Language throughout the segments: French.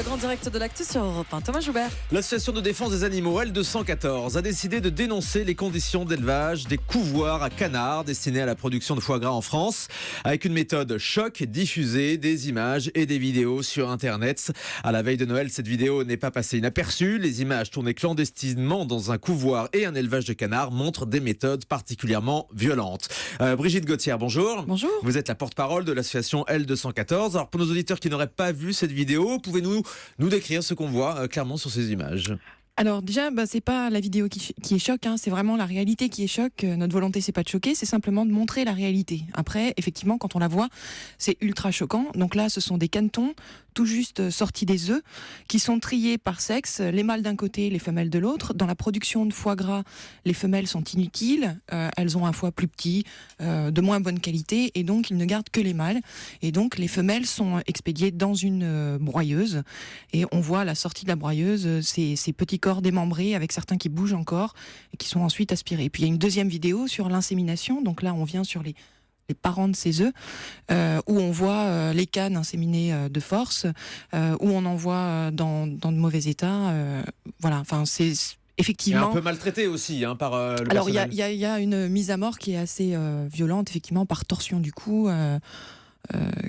Le grand direct de l'actu sur Europe 1. Thomas Joubert. L'association de défense des animaux L214 a décidé de dénoncer les conditions d'élevage des couvoirs à canards destinés à la production de foie gras en France, avec une méthode choc diffusée des images et des vidéos sur Internet. À la veille de Noël, cette vidéo n'est pas passée inaperçue. Les images tournées clandestinement dans un couvoir et un élevage de canards montrent des méthodes particulièrement violentes. Brigitte Gauthier, bonjour. Bonjour. Vous êtes la porte-parole de l'association L214. Alors pour nos auditeurs qui n'auraient pas vu cette vidéo, pouvez-nous décrire ce qu'on voit clairement sur ces images? Alors déjà, c'est pas la vidéo qui est choc, c'est vraiment la réalité qui est choc. Notre volonté, c'est pas de choquer, c'est simplement de montrer la réalité. Après, effectivement, quand on la voit, c'est ultra choquant. Donc là, ce sont des canetons tout juste sortis des œufs qui sont triés par sexe, les mâles d'un côté, les femelles de l'autre. Dans la production de foie gras, les femelles sont inutiles, elles ont un foie plus petit, de moins bonne qualité, et donc ils ne gardent que les mâles. Et donc les femelles sont expédiées dans une broyeuse, et on voit à la sortie de la broyeuse ces petits corps démembrés avec certains qui bougent encore et qui sont ensuite aspirés. Et puis il y a une deuxième vidéo sur l'insémination, donc là on vient sur les parents de ces œufs, où on voit les cannes inséminées de force, où on en voit dans de mauvais état. Voilà, enfin c'est effectivement... Et un peu maltraité aussi par le Alors il personnel. y a une mise à mort qui est assez violente, effectivement, par torsion du cou.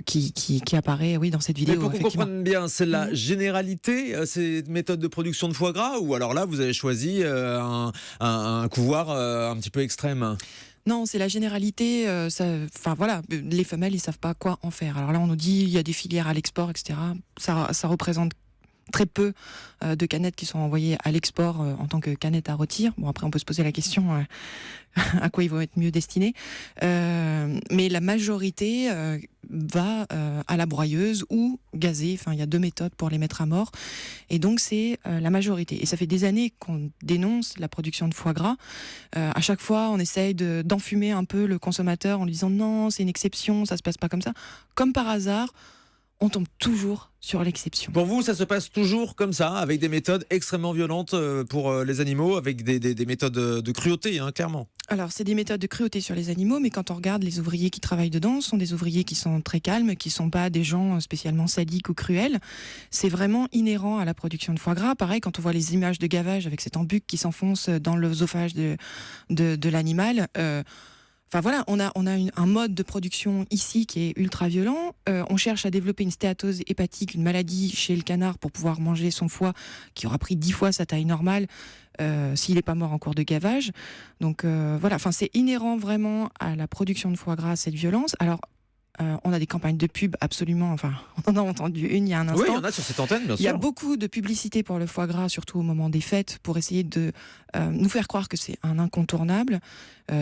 Qui apparaît dans cette vidéo. Mais pour qu'on comprenne bien, c'est la généralité, ces méthodes de production de foie gras, ou alors là vous avez choisi un couvoir un petit peu extrême? Non, c'est la généralité. Les femelles, ils savent pas quoi en faire. Alors là, on nous dit il y a des filières à l'export, etc. Ça représente très peu de canettes qui sont envoyées à l'export en tant que canettes à rôtir. Bon, après, on peut se poser la question à quoi ils vont être mieux destinés. Mais la majorité va à la broyeuse ou gazée. Enfin, il y a deux méthodes pour les mettre à mort. Et donc, c'est la majorité. Et ça fait des années qu'on dénonce la production de foie gras. À chaque fois, on essaye d'enfumer un peu le consommateur en lui disant non, c'est une exception, ça se passe pas comme ça. Comme par hasard, on tombe toujours sur l'exception. Pour vous, ça se passe toujours comme ça, avec des méthodes extrêmement violentes pour les animaux, avec des méthodes de cruauté, clairement. Alors, c'est des méthodes de cruauté sur les animaux, mais quand on regarde les ouvriers qui travaillent dedans, ce sont des ouvriers qui sont très calmes, qui sont pas des gens spécialement sadiques ou cruels. C'est vraiment inhérent à la production de foie gras. Pareil, quand on voit les images de gavage avec cet embuc qui s'enfonce dans l'œsophage de l'animal, on a un mode de production ici qui est ultra violent. On cherche à développer une stéatose hépatique, une maladie chez le canard pour pouvoir manger son foie qui aura pris 10 fois sa taille normale s'il n'est pas mort en cours de gavage. Donc c'est inhérent vraiment à la production de foie gras, cette violence. Alors, on a des campagnes de pub absolument, on en a entendu une il y a un instant. Oui, il y en a sur cette antenne, bien sûr. Il y a beaucoup de publicité pour le foie gras, surtout au moment des fêtes, pour essayer de nous faire croire que c'est un incontournable.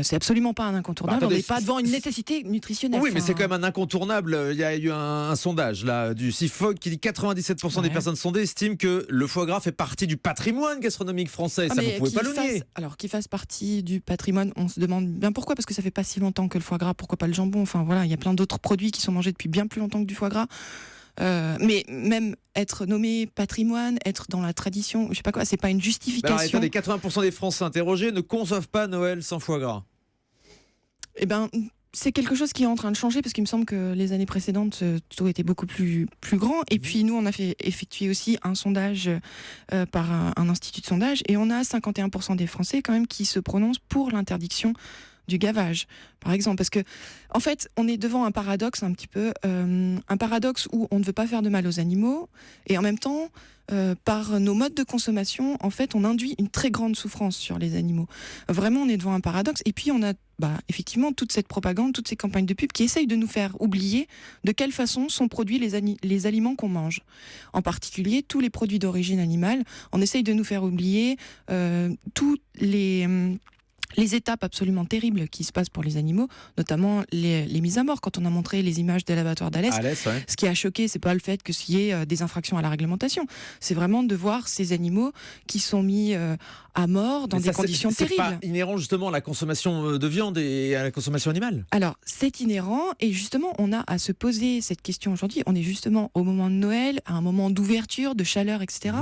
C'est absolument pas un incontournable. On n'est pas devant une nécessité nutritionnelle. Oui, mais c'est quand même un incontournable. Il y a eu un sondage là du CIFOG qui dit 97% des personnes sondées estiment que le foie gras fait partie du patrimoine gastronomique français. Ça, vous pouvez pas le nier. Alors, qu'il fasse partie du patrimoine, on se demande bien pourquoi, parce que ça fait pas si longtemps que le foie gras, pourquoi pas le jambon. Il y a plein d'autres produits qui sont mangés depuis bien plus longtemps que du foie gras. Mais même être nommé patrimoine, être dans la tradition, je sais pas quoi, c'est pas une justification. Alors, attendez, 80% des Français interrogés ne conçoivent pas Noël sans foie gras. C'est quelque chose qui est en train de changer, parce qu'il me semble que les années précédentes, tout était beaucoup plus grand. Et puis nous, on a fait effectuer aussi un sondage par un institut de sondage, et on a 51% des Français quand même qui se prononcent pour l'interdiction du gavage, par exemple, parce que en fait, on est devant un paradoxe un petit peu, un paradoxe où on ne veut pas faire de mal aux animaux, et en même temps, par nos modes de consommation, en fait, on induit une très grande souffrance sur les animaux. Vraiment, on est devant un paradoxe, et puis on a effectivement toute cette propagande, toutes ces campagnes de pub qui essayent de nous faire oublier de quelle façon sont produits les aliments qu'on mange. En particulier, tous les produits d'origine animale, on essaye de nous faire oublier tous les étapes absolument terribles qui se passent pour les animaux, notamment les mises à mort. Quand on a montré les images des l'abattoir d'Alès, ouais. Ce qui a choqué, c'est pas le fait qu'il y ait des infractions à la réglementation, c'est vraiment de voir ces animaux qui sont mis à mort dans des conditions terribles. C'est pas inhérent justement à la consommation de viande et à la consommation animale? Alors, c'est inhérent, et justement, on a à se poser cette question aujourd'hui. On est justement au moment de Noël, à un moment d'ouverture, de chaleur, etc.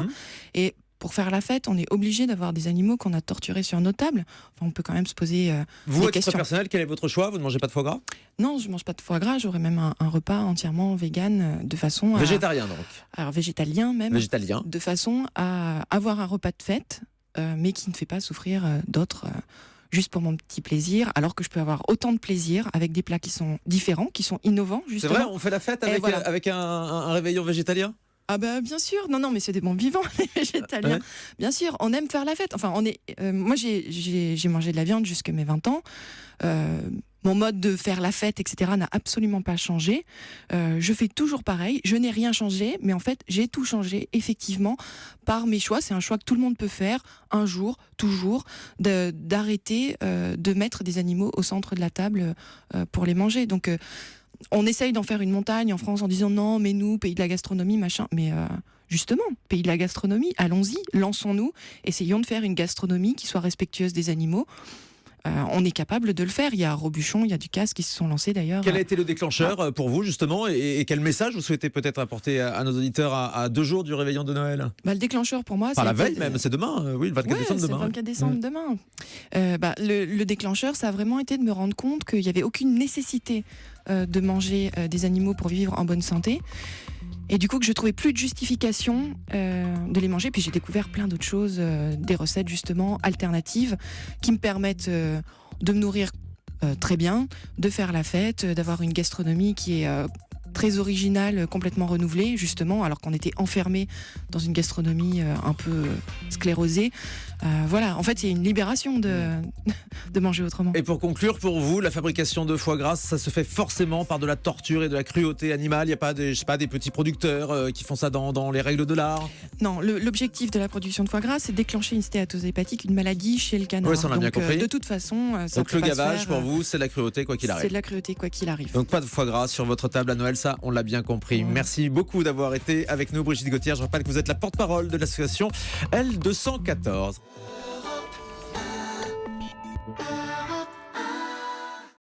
Et pour faire la fête, on est obligé d'avoir des animaux qu'on a torturés sur nos tables. Enfin, on peut quand même se poser Vous, des à titre questions. personnel, quel est votre choix? Vous ne mangez pas de foie gras? Non, je mange pas de foie gras. J'aurais même un repas entièrement vegan de façon à... Végétarien donc. Alors végétalien même. Végétalien. De façon à avoir un repas de fête, mais qui ne fait pas souffrir d'autres, juste pour mon petit plaisir, alors que je peux avoir autant de plaisir avec des plats qui sont différents, qui sont innovants, C'est justement. vrai, on fait la fête Et avec, voilà. avec un réveillon végétalien? Ah bah bien sûr, non mais c'est des bons vivants les végétaliens. Ouais. Bien sûr, on aime faire la fête. Enfin, moi j'ai mangé de la viande jusqu'à mes 20 ans. Mon mode de faire la fête, etc. n'a absolument pas changé. Je fais toujours pareil. Je n'ai rien changé, mais en fait j'ai tout changé effectivement par mes choix. C'est un choix que tout le monde peut faire un jour, toujours, d'arrêter de mettre des animaux au centre de la table pour les manger. Donc on essaye d'en faire une montagne en France en disant non, mais nous, pays de la gastronomie, machin. Mais justement, pays de la gastronomie, allons-y, lançons-nous, essayons de faire une gastronomie qui soit respectueuse des animaux. On est capable de le faire. Il y a Robuchon, il y a Ducasse qui se sont lancés d'ailleurs. Quel a été le déclencheur pour vous justement et quel message vous souhaitez peut-être apporter à nos auditeurs à 2 jours du réveillon de Noël? Le déclencheur pour moi, Par la ça a veille été- même, c'est demain, oui, le 24 Ouais, décembre c'est demain. le 24 décembre demain. Le déclencheur, ça a vraiment été de me rendre compte qu'il n'y avait aucune nécessité de manger des animaux pour vivre en bonne santé. Et du coup, que je trouvais plus de justification de les manger. Puis j'ai découvert plein d'autres choses, des recettes justement alternatives qui me permettent de me nourrir très bien, de faire la fête, d'avoir une gastronomie qui est très originale, complètement renouvelée, justement, alors qu'on était enfermé dans une gastronomie un peu sclérosée. Voilà, en fait, c'est une libération de manger autrement. Et pour conclure, pour vous, la fabrication de foie gras, ça se fait forcément par de la torture et de la cruauté animale. Il n'y a pas des, je sais pas, des petits producteurs qui font ça dans les règles de l'art. Non, l'objectif de la production de foie gras, c'est de déclencher une stéatose hépatique, une maladie chez le canard. Ouais, ça, on l'a bien compris. De toute façon, ça Donc peut le pas se gavage, faire, pour vous, c'est la cruauté quoi qu'il c'est arrive. de la cruauté quoi qu'il arrive. Donc pas de foie gras sur votre table à Noël, ça on l'a bien compris. Ouais. Merci beaucoup d'avoir été avec nous, Brigitte Gauthier. Je rappelle que vous êtes la porte-parole de l'association L214.